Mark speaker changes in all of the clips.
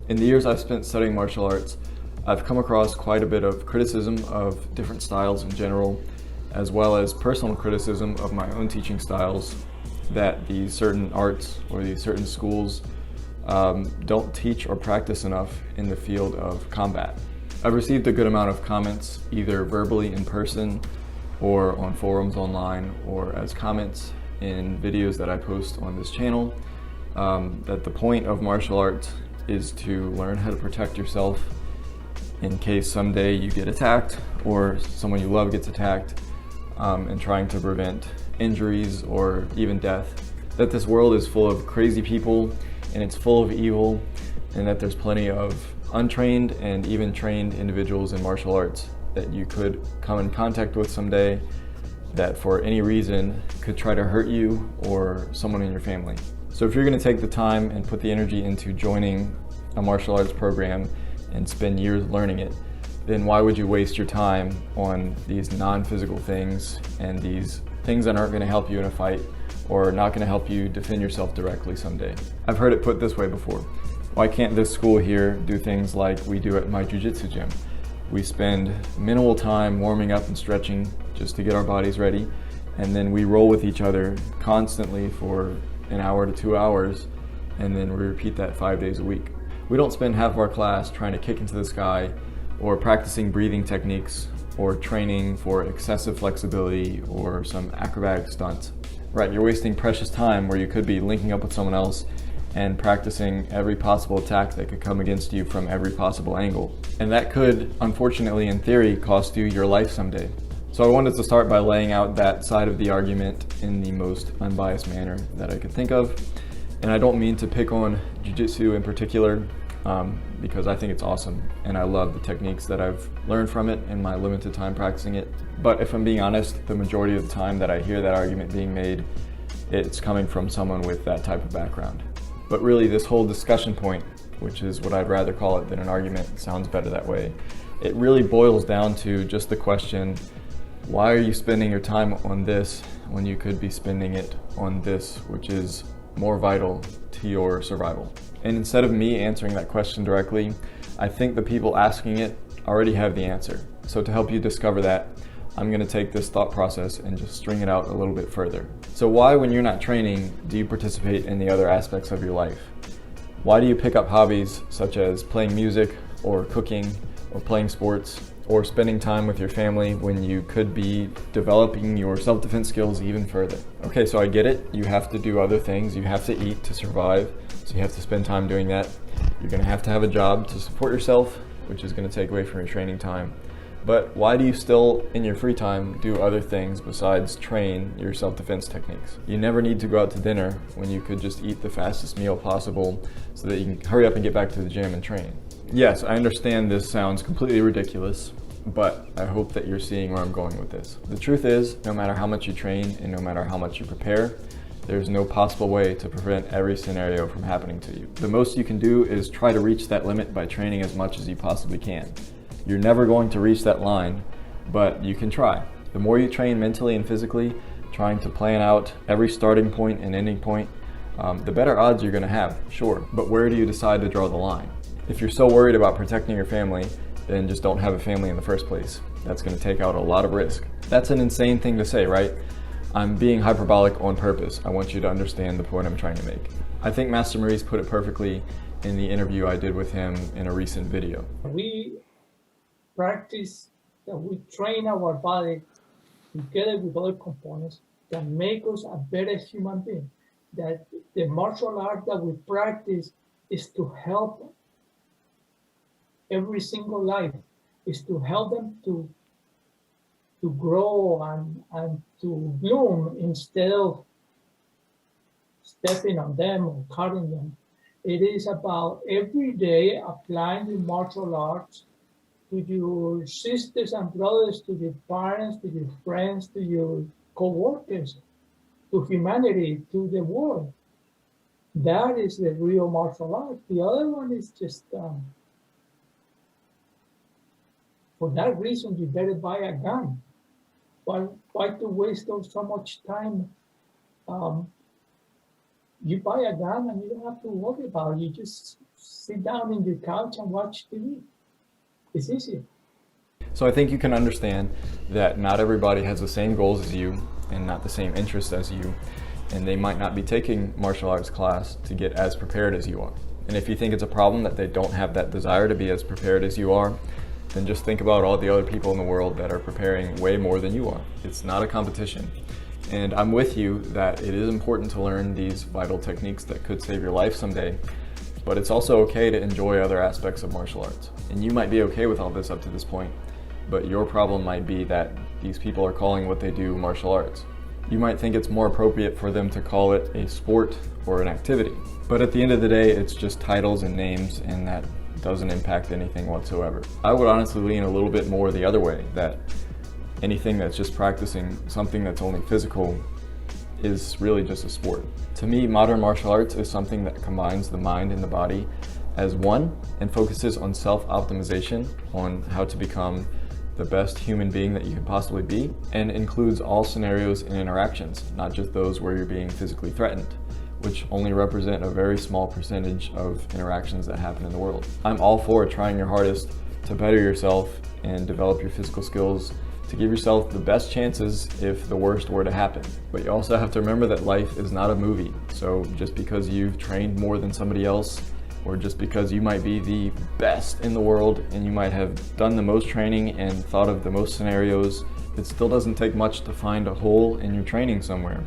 Speaker 1: In the years I've spent studying martial arts, I've come across quite a bit of criticism of different styles in general, as well as personal criticism of my own teaching styles, that these certain arts or these certain schools don't teach or practice enough in the field of combat. I've received a good amount of comments, either verbally in person or on forums online, or as comments in videos that I post on this channel, that the point of martial arts is to learn how to protect yourself in case someday you get attacked or someone you love gets attacked, and trying to prevent injuries or even death. That this world is full of crazy people and it's full of evil, and that there's plenty of untrained and even trained individuals in martial arts that you could come in contact with someday that for any reason could try to hurt you or someone in your family. So if you're going to take the time and put the energy into joining a martial arts program and spend years learning it, then why would you waste your time on these non-physical things and these things that aren't going to help you in a fight or not going to help you defend yourself directly someday? I've heard it put this way before. Why can't this school here do things like we do at my jiu-jitsu gym? We spend minimal time warming up and stretching just to get our bodies ready, and then we roll with each other constantly for an hour to 2 hours, and then we repeat that 5 days a week. We don't spend half of our class trying to kick into the sky or practicing breathing techniques or training for excessive flexibility or some acrobatic stunts. Right, you're wasting precious time where you could be linking up with someone else and practicing every possible attack that could come against you from every possible angle. And that could, unfortunately, in theory, cost you your life someday. So I wanted to start by laying out that side of the argument in the most unbiased manner that I could think of. And I don't mean to pick on jiu-jitsu in particular, because I think it's awesome and I love the techniques that I've learned from it in my limited time practicing it. But if I'm being honest, the majority of the time that I hear that argument being made, it's coming from someone with that type of background. But really, this whole discussion point, which is what I'd rather call it than an argument, it sounds better that way, it really boils down to just the question, why are you spending your time on this when you could be spending it on this, which is more vital to your survival? And instead of me answering that question directly, I think the people asking it already have the answer. So to help you discover that, I'm going to take this thought process and just string it out a little bit further. So why, when you're not training, do you participate in the other aspects of your life? Why do you pick up hobbies such as playing music or cooking or playing sports or spending time with your family when you could be developing your self-defense skills even further? Okay, so I get it. You have to do other things. You have to eat to survive. So you have to spend time doing that. You're going to have a job to support yourself, which is going to take away from your training time. But why do you still, in your free time, do other things besides train your self-defense techniques? You never need to go out to dinner when you could just eat the fastest meal possible so that you can hurry up and get back to the gym and train. Yes, I understand this sounds completely ridiculous, but I hope that you're seeing where I'm going with this. The truth is, no matter how much you train and no matter how much you prepare, there's no possible way to prevent every scenario from happening to you. The most you can do is try to reach that limit by training as much as you possibly can. You're never going to reach that line, but you can try. The more you train mentally and physically, trying to plan out every starting point and ending point, the better odds you're going to have, sure. But where do you decide to draw the line? If you're so worried about protecting your family, then just don't have a family in the first place. That's going to take out a lot of risk. That's an insane thing to say, right? I'm being hyperbolic on purpose. I want you to understand the point I'm trying to make. I think Master Maurice put it perfectly in the interview I did with him in a recent video.
Speaker 2: We practice, that we train our body together with other components that make us a better human being. That the martial art that we practice is to help every single life, is to help them to grow and to bloom instead of stepping on them or cutting them. It is about every day applying the martial arts to your sisters and brothers, to your parents, to your friends, to your co-workers, to humanity, to the world. That is the real martial art. The other one is just, for that reason, you better buy a gun. Why to waste so much time? You buy a gun and you don't have to worry about it. You just sit down in your couch and watch TV. It's easy.
Speaker 1: So I think you can understand that not everybody has the same goals as you and not the same interests as you, and they might not be taking martial arts class to get as prepared as you are. And if you think it's a problem that they don't have that desire to be as prepared as you are, then just think about all the other people in the world that are preparing way more than you are. It's not a competition. And I'm with you that it is important to learn these vital techniques that could save your life someday, but it's also okay to enjoy other aspects of martial arts. And you might be okay with all this up to this point, but your problem might be that these people are calling what they do martial arts. You might think it's more appropriate for them to call it a sport or an activity. But at the end of the day, it's just titles and names, and that doesn't impact anything whatsoever. I would honestly lean a little bit more the other way, that anything that's just practicing something that's only physical is really just a sport. To me, modern martial arts is something that combines the mind and the body as one and focuses on self-optimization, on how to become the best human being that you can possibly be, and includes all scenarios and interactions, not just those where you're being physically threatened, which only represent a very small percentage of interactions that happen in the world. I'm all for trying your hardest to better yourself and develop your physical skills to give yourself the best chances if the worst were to happen. But you also have to remember that life is not a movie. So just because you've trained more than somebody else, or just because you might be the best in the world and you might have done the most training and thought of the most scenarios, it still doesn't take much to find a hole in your training somewhere.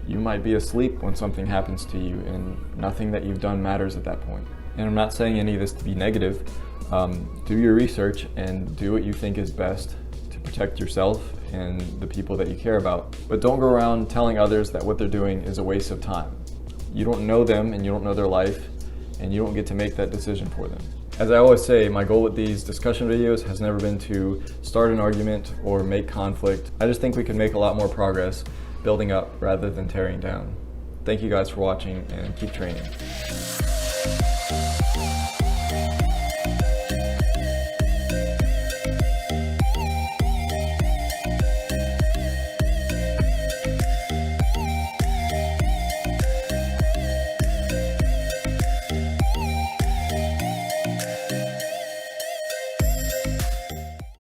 Speaker 1: You might be asleep when something happens to you, and nothing that you've done matters at that point. And I'm not saying any of this to be negative. Do your research and do what you think is best to protect yourself and the people that you care about. But don't go around telling others that what they're doing is a waste of time. You don't know them and you don't know their life, and you don't get to make that decision for them. As I always say, my goal with these discussion videos has never been to start an argument or make conflict. I just think we can make a lot more progress building up rather than tearing down. Thank you guys for watching, and keep training.